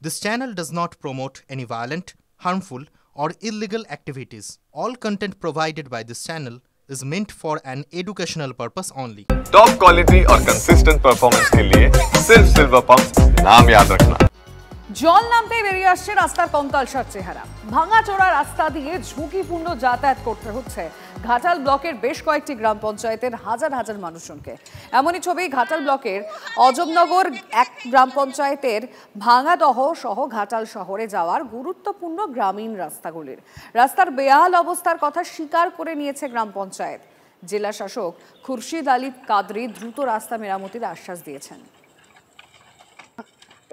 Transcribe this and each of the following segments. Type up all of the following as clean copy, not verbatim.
This channel does not promote any violent, harmful, or illegal activities. All content provided by this channel is meant for an educational purpose only. Top quality और consistent performance के लिए सिर्फ silver pump नाम याद रखना। জল নামতেই বেরিয়ে আসছে রাস্তার কঙ্কালসার চেহারা। ভাঙাচোরা রাস্তা দিয়ে ঝুঁকিপূর্ণ যাতায়াত করতে হচ্ছে ঘাটাল ব্লকের বেশ কয়েকটি গ্রাম পঞ্চায়েতের হাজার হাজার মানুষজনকে। এমনই ছবি ঘাটাল ব্লকের অজমনগর এক গ্রাম পঞ্চায়েতের ভাঙাদহ সহ ঘাটাল শহরে যাওয়ার গুরুত্বপূর্ণ গ্রামীণ রাস্তাগুলির। রাস্তার বেহাল অবস্থার কথা স্বীকার করে নিয়েছে গ্রাম পঞ্চায়েত। জেলা শাসক খুরশিদ আলী কাদরি দ্রুত রাস্তা মেরামতির আশ্বাস দিয়েছেন।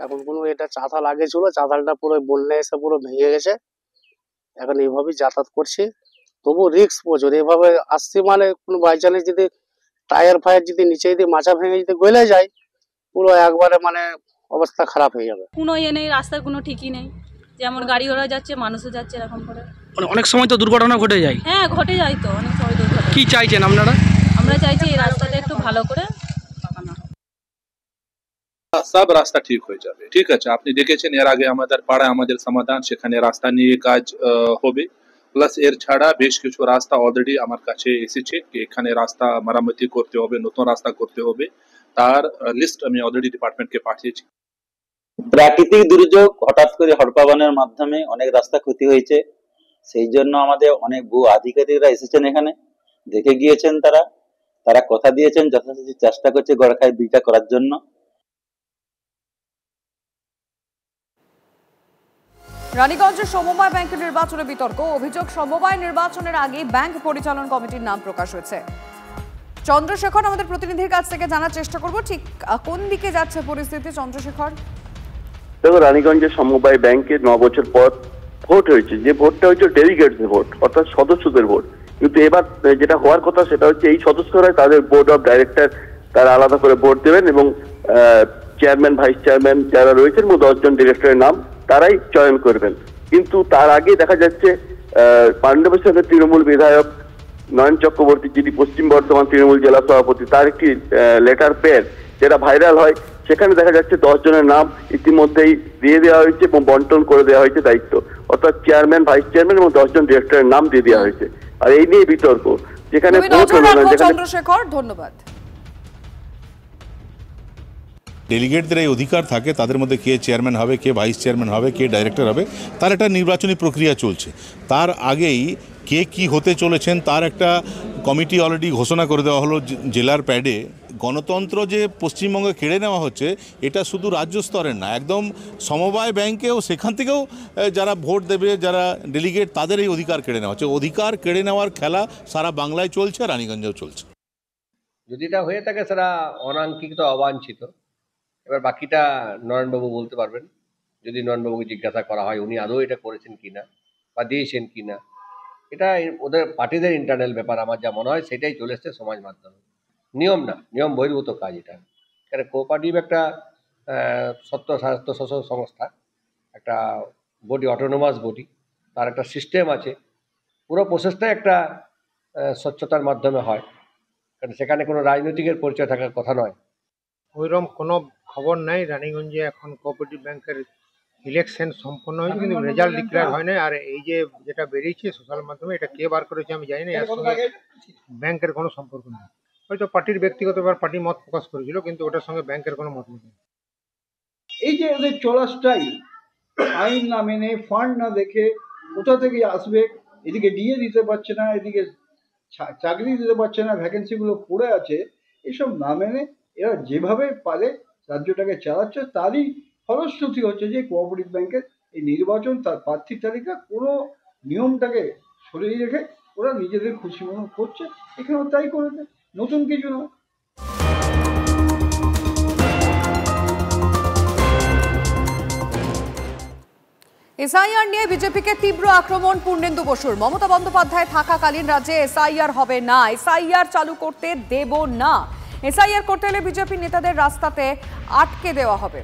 এখন কোনো এটা চাতাল আগে ছিল, চাতালটা পুরো বন্যা এসে পুরো ভেঙে গেছে। এখন এইভাবেই যাতায়াত করছি, তবু রিস্ক প্রচুর। এইভাবে আসছি মানে কোনো বাই চান্স যদি টায়ার ফায়ার যদি নিচে যদি মাচা ভেঙে যদি গলে যায়, পুরো একবারে মানে অবস্থা খারাপ হয়ে যাবে। কোনো ইয়ে নেই, রাস্তার কোনো ঠিকই নেই, যেমন গাড়ি ঘোড়া যাচ্ছে মানুষও যাচ্ছে এরকম করে। মানে অনেক সময় তো দুর্ঘটনা ঘটে যায়। হ্যাঁ ঘটে যায় তো, অনেক সময় দুর্ঘটনা। কি চাইছেন আপনারা? আমরা চাইছি এই রাস্তাটা একটু ভালো করে পাকানো। সব রাস্তা ঠিক হয়ে যাবে। ঠিক আছে, আপনি দেখেছেন এর আগে আমাদের পাড়ায় আমাদের সমাধান, সেখানে রাস্তা নিয়ে কাজ হবে। প্লাস এর ছাড়া বেশ কিছু রাস্তা অলরেডি আমার কাছে এসেছে কি এখানে রাস্তা মেরামতি করতে হবে, নতুন রাস্তা করতে হবে, তার লিস্ট আমি অলরেডি ডিপার্টমেন্টকে পাঠিয়েছি। প্রাকৃতিক দুর্যোগ হঠাৎ করে হড়পাবানের মাধ্যমে অনেক রাস্তা ক্ষতি হয়েছে। সেই জন্য আমাদের অনেক ভূ আধিকারিকরা এসেছেন, এখানে দেখে গিয়েছেন। তারা কথা দিয়েছেন, যথাযথ চেষ্টা করছে গড়খাই দুইটা করার জন্য। রানীগঞ্জে সমবায় ব্যাংকের নির্বাচনে বিতর্ক। অভিযোগ, সমবায় নির্বাচনের আগে ব্যাংক পরিচালন কমিটির নাম প্রকাশ হয়েছে। চন্দ্রশেখর আমাদের প্রতিনিধির কাছ থেকে জানার চেষ্টা করব ঠিক কোন দিকে যাচ্ছে পরিস্থিতি। চন্দ্রশেখর, দেখো, রানীগঞ্জের সমবায় ব্যাংকে 9 বছর পর ভোট হয়েছে। যে ভোটটা হয়েছে ডেলিগেটসদের ভোট, অর্থাৎ সদস্যদের ভোট। কিন্তু এবার যেটা হওয়ার কথা সেটা হচ্ছে এই সদস্যরা তাদের বোর্ড অফ ডাইরেক্টর তারা আলাদা করে ভোট দেবেন এবং চেয়ারম্যান, ভাইস চেয়ারম্যান যারা রয়েছেন এবং 10 জন ডিরেক্টরের নাম তারাই চয়ন করবেন। কিন্তু তার আগে দেখা যাচ্ছে পাণ্ডবেশ্বরের তৃণমূল বিধায়ক নয়ন চক্রবর্তী, যিনি পশ্চিম বর্ধমান তৃণমূল জেলা সভাপতি, তার একটি লেটার প্যাড যেটা ভাইরাল হয়, সেখানে দেখা যাচ্ছে 10 জনের নাম ইতিমধ্যেই দিয়ে দেওয়া হয়েছে এবং বন্টন করে দেওয়া হয়েছে দায়িত্ব, অর্থাৎ চেয়ারম্যান, ভাইস চেয়ারম্যান এবং 10 জন ডিরেক্টরের নাম দিয়ে দেওয়া হয়েছে। আর এই নিয়ে বিতর্ক, যেখানে চন্দ্রশেখর ধন্যবাদ। ডেলিগেটদের এই অধিকার থাকে তাদের মধ্যে কে চেয়ারম্যান হবে, কে ভাইস চেয়ারম্যান হবে, কে ডাইরেক্টর হবে, তার একটা নির্বাচনী প্রক্রিয়া চলছে। তার আগেই কে কি হতে চলেছেন তার একটা কমিটি অলরেডি ঘোষণা করে দেওয়া হলো জেলার প্যাডে। গণতন্ত্র যে পশ্চিমবঙ্গে কেড়ে নেওয়া হচ্ছে এটা শুধু রাজ্য স্তরের না, একদম সমবায় ব্যাংকেও সেখান থেকেও যারা ভোট দেবে, যারা ডেলিগেট, তাদের এই অধিকার কেড়ে নেওয়া হচ্ছে। অধিকার কেড়ে নেওয়ার খেলা সারা বাংলায় চলছে, রানীগঞ্জেও চলছে। যদি এটা হয়ে থাকে সেটা অনাকাঙ্ক্ষিত, অবাঞ্ছিত। এবার বাকিটা নয়নবাবু বলতে পারবেন। যদি নয়নবাবুকে জিজ্ঞাসা করা হয় উনি আদৌ এটা করেছেন কিনা বা দিয়েছেন কিনা, এটা ওদের পার্টিদের ইন্টারনাল ব্যাপার। আমার যা মনে হয় সেটাই চলে এসছে সমাজ মাধ্যমে, নিয়ম না, নিয়ম বহির্ভূত কাজ এটা। কারণ কোঅপারেটিভ একটা স্বায়ত্তশাসন সংস্থা, একটা বডি, অটোনোমাস বডি, তার একটা সিস্টেম আছে। পুরো প্রসেসটাই একটা স্বচ্ছতার মাধ্যমে হয়, কারণ সেখানে কোনো রাজনৈতিকের পরিচয় থাকার কথা নয়। ওইরকম কোনো খবর নাই। রানীগঞ্জে এখন কোঅপারেটিভ ব্যাংকের ইলেকশন সম্পন্ন হয়েছে, কিন্তু রেজাল্ট ডিক্লেয়ার হয় না। আর এই যে যেটা বেরিয়েছে সোশ্যাল মাধ্যমে, এটা কে বার করেছে আমি জানি না। এর সঙ্গে ব্যাংকের কোনো সম্পর্ক নেই। হয়তো পার্টির ব্যক্তিগত বা পার্টি মত প্রকাশ করেছিল, কিন্তু ওটার সঙ্গে ব্যাংকের কোনো মত নেই। এই যে ওদের চলার স্টাইল, আইন না মেনে, ফান্ড না দেখে কোথা থেকে আসবে, এদিকে ডিএ দিতে পারছে না, এদিকে চাকরি দিতে পারছে না, ভ্যাকেন্সিগুলো পড়ে আছে, এসব না মেনে এরা যেভাবে পারে রাজ্যটাকে চালাচ্ছে, তারই ফলশ্রুতি হচ্ছে যে কোঅপারেটিভ ব্যাংকের এই নির্বাচন, তার প্রার্থী তালিকা, কোনো নিয়মটাকে সরিয়ে রেখে ওরা নিজেদের খুশি মনে করছে। এখানেও তাই করেছে, নতুন কিছু নয়। এসআইআর নিয়ে বিজেপিকে তীব্র আক্রমণ পূর্ণেন্দু বসুর। মমতা বন্দ্যোপাধ্যায় থাকাকালীন রাজ্যে এসআইআর হবে না, এসআইআর চালু করতে দেব না। এসআইআর করতে হলে বিজেপি নেতাদের রাস্তাতে আটকে দেওয়া হবে।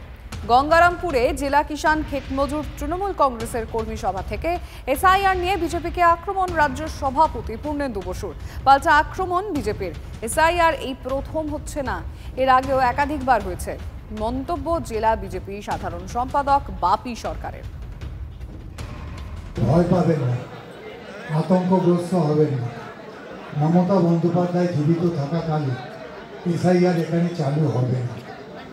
গঙ্গারামপুরে জেলা কিষাণ ক্ষেতমজুর তৃণমূল কংগ্রেসের কর্মী সভা থেকে এসআইআর নিয়ে বিজেপিকে আক্রমণ রাজ্য সভাপতি পূর্ণেন্দু বসুর। পাল্টা আক্রমণ বিজেপির। এসআইআর এই প্রথম হচ্ছে না, এর আগেও একাধিকবার হয়েছে। মন্তব্য জেলা বিজেপি সাধারণ সম্পাদক বাপি সরকারের। ভয় পাবেন না, আতঙ্কগ্রস্ত হবেন না। মমতা বন্দ্যোপাধ্যায় জীবিত থাকাকালে এসআইআর এখানে চালু হবে না,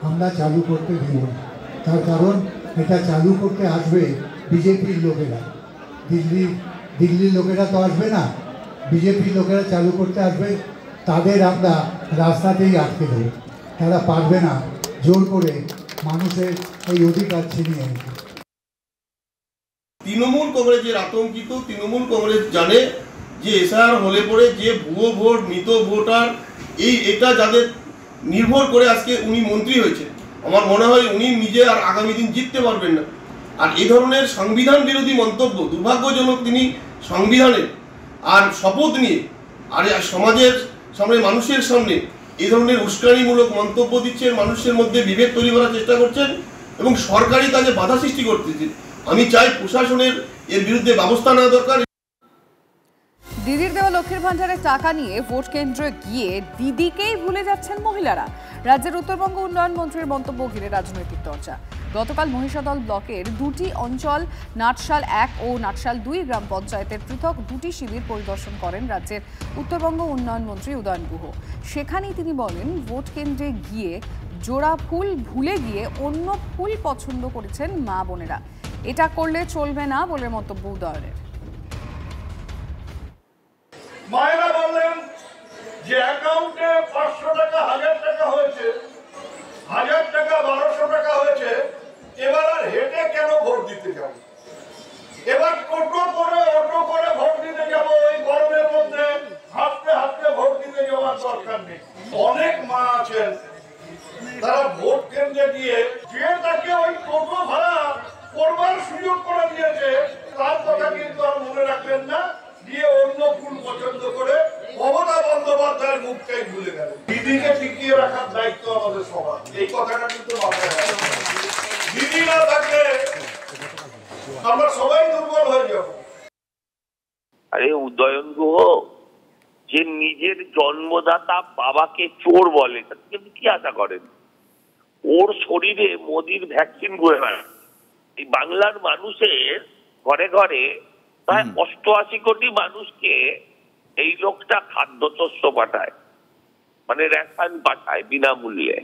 আমরা চালু করতে দেব না। তার কারণ এটা চালু করতে আসবে বিজেপির লোকেরা, দিল্লির লোকেরা তো আসবে না, বিজেপির লোকেরা চালু করতে আসবে, তাদের আমরা রাস্তাতেই আটকে দেব। তারা পারবে না জোর করে মানুষের এই অধিকার ছিনিয়ে নিতে। তৃণমূল কংগ্রেসের আতঙ্কিত, তৃণমূল কংগ্রেস জানে যে এসআইআর হলে পরে যে ভুয়ো ভোট, মৃত ভোটার, এটা যাদের নির্ভর করে আজকে উনি মন্ত্রী হয়েছে, আমার মনে হয় উনি নিজে আর আগামী দিন জিততে পারবেন না। আর এই ধরনের সংবিধান বিরোধী মন্তব্য, দুর্ভাগ্যজনক তিনি সংবিধানের আর শপথ নিয়ে আর সমাজের সামনে, মানুষের সামনে এই ধরনের উস্কানিমূলক মন্তব্য দিচ্ছেন, মানুষের মধ্যে বিভেদ তৈরি করার চেষ্টা করছেন এবং সরকারি কাজে বাধা সৃষ্টি করতেছেন। আমি চাই প্রশাসনের এর বিরুদ্ধে ব্যবস্থা নেওয়া দরকার। দিদির দেওয়া লক্ষ্মীর ভান্ডারের টাকা নিয়ে ভোট কেন্দ্রে গিয়ে দিদিকেই ভুলে যাচ্ছেন মহিলারা। রাজ্যের উত্তরবঙ্গ উন্নয়ন মন্ত্রীর মন্তব্য ঘিরে রাজনৈতিক চর্চা। গতকাল মহিষাদল ব্লকের দুটি অঞ্চল নাটশাল 1 ও নাটশাল 2 গ্রাম পঞ্চায়েতের পৃথক দুটি শিবির পরিদর্শন করেন রাজ্যের উত্তরবঙ্গ উন্নয়ন মন্ত্রী উদয়ন গুহ। সেখানেই তিনি বলেন, ভোট কেন্দ্রে গিয়ে জোড়া ফুল ভুলে গিয়ে অন্য ফুল পছন্দ করেছেন মা বোনেরা। এটা করলে চলবে না বলে মন্তব্য উদয়নের। মায়েরা বললেন যে অ্যাকাউন্টে 500 টাকা 1000 টাকা হয়েছে, 1000 টাকা 1200 টাকা হয়েছে, এবার আর হেঁটে কেন ভোট দিতে যাব? এবার অটো করে ভোট দিতে যাব। এই গরমের মধ্যে হাঁটতে হাঁটতে ভোট দিতে যাওয়ার দরকার নেই। অনেক মা আছেন তারা ভোট কেন্দ্রে গিয়ে যে তাকে ওই টোটো ভাড়া করবার সুযোগ করে দিয়েছে, তার কথা কিন্তু আর মনে রাখবেন না, দিয়ে অন্য ফুল পছন্দ করে মমতা বন্দ্যোপাধ্যায়ের মুখটাই ভুলে গেল। দিদিকে টিকিয়ে রাখার দায়িত্ব আমাদের সবার, এই কথাটা কিন্তু মাথায় রাখবেন। দিদি না থাকলে আমরা সবাই দুর্বল হয়ে যাব। আরে উদয়ন গুহ যে নিজের জন্মদাতা বাবাকে চোর বলে, তাকে কি আশা করেন? ওর শরীরে মোদির ভ্যাকসিন ঘুরে বেড়ায়। এই বাংলার মানুষের ঘরে ঘরে প্রায় 88 কোটি মানুষকে এই লোকটা খাদ্যশস্য পাঠায়, মানে রেশন পাঠায় বিনামূল্যে।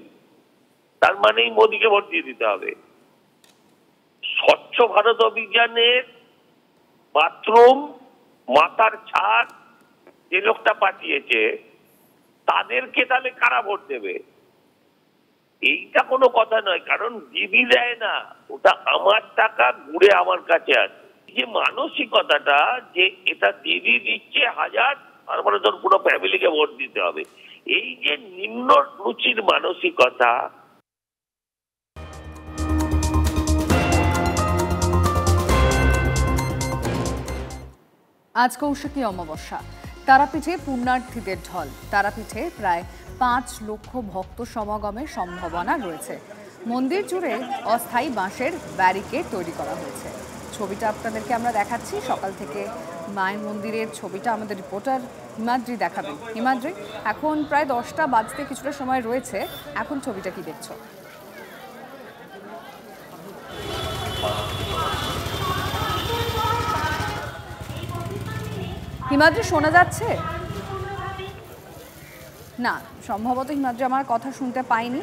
তার মানে মোদিকে ভোট দিয়ে দিতে হবে। স্বচ্ছ ভারত অভিযানের বাথরুম, মাথার ছাদ যে লোকটা পাঠিয়েছে, তাদেরকে তাহলে কারা ভোট দেবে? এইটা কোনো কথা নয়, কারণ দিদি দেয় না, ওটা আমার টাকা ঘুরে আমার কাছে আসে। যে মানসিকতাটা যে এটা দিদি দিচ্ছে 1000, তারপরে তোর পুরো ফ্যামিলিকে ভোট দিতে হবে, এই যে নিম্ন রুচির মানসিকতা। আজ কৌশিকী অমাবস্যা, তারাপীঠে পুণ্যার্থীদের ঢল। তারাপীঠে প্রায় 5 লক্ষ ভক্ত সমাগমের সম্ভাবনা রয়েছে। মন্দির জুড়ে অস্থায়ী বাঁশের ব্যারিকেড তৈরি করা হয়েছে। ছবিটা আপনাদেরকে আমরা দেখাচ্ছি সকাল থেকে। মায়ের মন্দিরের ছবিটা আমাদের রিপোর্টার হিমাদ্রি দেখাবেন। হিমাদ্রি, এখন প্রায় 10টা বাজতে কিছুটা সময় রয়েছে, এখন ছবিটা কি দেখছো? হিমাদ্রি শোনা যাচ্ছে না? সম্ভবত হিমাদ্রি আমার কথা শুনতে পাইনি।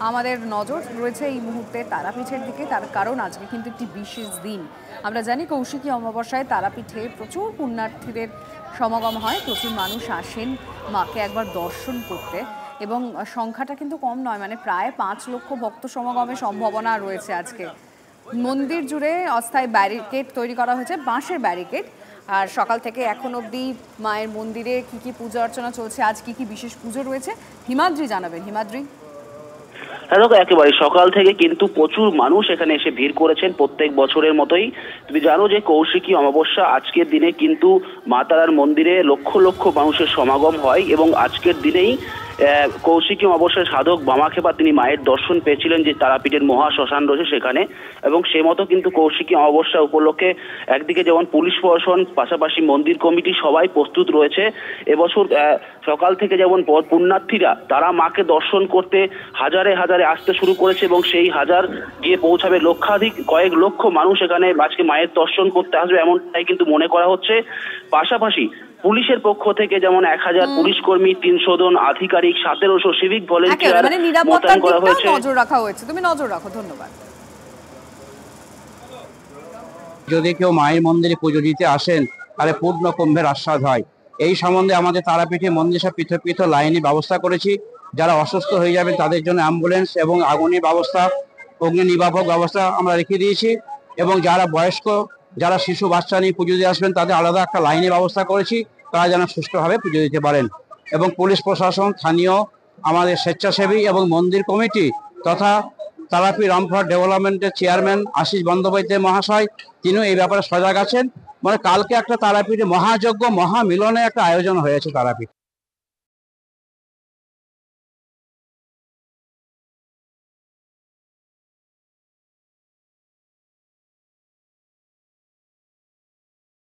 আমাদের নজর রয়েছে এই মুহূর্তে তারাপীঠের দিকে, তার কারণ আজকে কিন্তু একটি বিশেষ দিন। আমরা জানি কৌশিকী অমাবস্যায় তারাপীঠে প্রচুর পুণ্যার্থীদের সমাগম হয়, প্রচুর মানুষ আসেন মাকে একবার দর্শন করতে, এবং সংখ্যাটা কিন্তু কম নয়, মানে প্রায় 5 লক্ষ ভক্ত সমাগমের সম্ভাবনা রয়েছে আজকে। মন্দির জুড়ে অস্থায়ী ব্যারিকেড তৈরি করা হয়েছে, বাঁশের ব্যারিকেড। আর সকাল থেকে এখন অবধি মায়ের মন্দিরে কি কি পূজা অর্চনা চলছে, আজ কি কি বিশেষ পুজো রয়েছে, হিমাদ্রি জানাবেন। হিমাদ্রি। হ্যাঁ দেখো, একেবারে সকাল থেকে কিন্তু প্রচুর মানুষ এখানে এসে ভিড় করেছেন প্রত্যেক বছরের মতোই। তুমি জানো যে কৌশিকী অমাবস্যা আজকের দিনে কিন্তু মা তারার মন্দিরে লক্ষ লক্ষ মানুষের সমাগম হয়, এবং আজকের দিনেই কৌশিকী অমাবস্যার সাধক বামাক্ষেপা তিনি মায়ের দর্শন পেয়েছিলেন যে তারাপীঠের মহা শ্মশান রয়েছে সেখানে, এবং সে মতো কিন্তু কৌশিকী অমাবস্যা উপলক্ষে একদিকে যেমন পুলিশ প্রশাসন, পাশাপাশি মন্দির কমিটি সবাই প্রস্তুত রয়েছে। এবছর সকাল থেকে যেমন পুণ্যার্থীরা তারা মাকে দর্শন করতে হাজারে হাজারে আসতে শুরু করেছে, এবং সেই হাজার গিয়ে পৌঁছাবে লক্ষাধিক, কয়েক লক্ষ মানুষ এখানে আজকে মায়ের দর্শন করতে আসবে এমনটাই কিন্তু মনে করা হচ্ছে। পাশাপাশি পুলিশের পক্ষ থেকে যেমন 1000 পুলিশ কর্মী, 300 জন আধিকারিক, 1700 সিভিক ভলেন্টিয়ার মোতায়েন করা হয়েছে। নজর রাখা হয়েছে, তুমি নজর রাখো। ধন্যবাদ। যদি কেউ মায়ের মন্দিরে পুজো দিতে আসেন তাহলে পূর্ণ কুম্ভের আস্বাদ হয়। এই সম্বন্ধে আমাদের তারাপীঠে মন্দির সব পৃথক পৃথক লাইনে ব্যবস্থা করেছি। যারা অসুস্থ হয়ে যাবেন তাদের জন্য অ্যাম্বুলেন্স এবং আগুনের ব্যবস্থা, অগ্নি নির্বাপক ব্যবস্থা আমরা রেখে দিয়েছি, এবং যারা বয়স্ক, যারা শিশু বাচ্চা নিয়ে পুজো দিয়ে আসবেন তাদের আলাদা একটা লাইনের ব্যবস্থা করেছি, তারা যেন সুষ্ঠুভাবে পুজো দিতে পারেন। এবং পুলিশ প্রশাসন, স্থানীয় আমাদের স্বেচ্ছাসেবী এবং মন্দির কমিটি তথা তারাপীঠ রামপুরহাট ডেভেলপমেন্টের চেয়ারম্যান আশিস বন্দ্যোপাধ্যায় মহাশয়, তিনিও এই ব্যাপারে সজাগ আছেন। মানে কালকে একটা তারাপীঠে মহাযজ্ঞ, মহামিলনের একটা আয়োজন হয়েছে তারাপীঠ।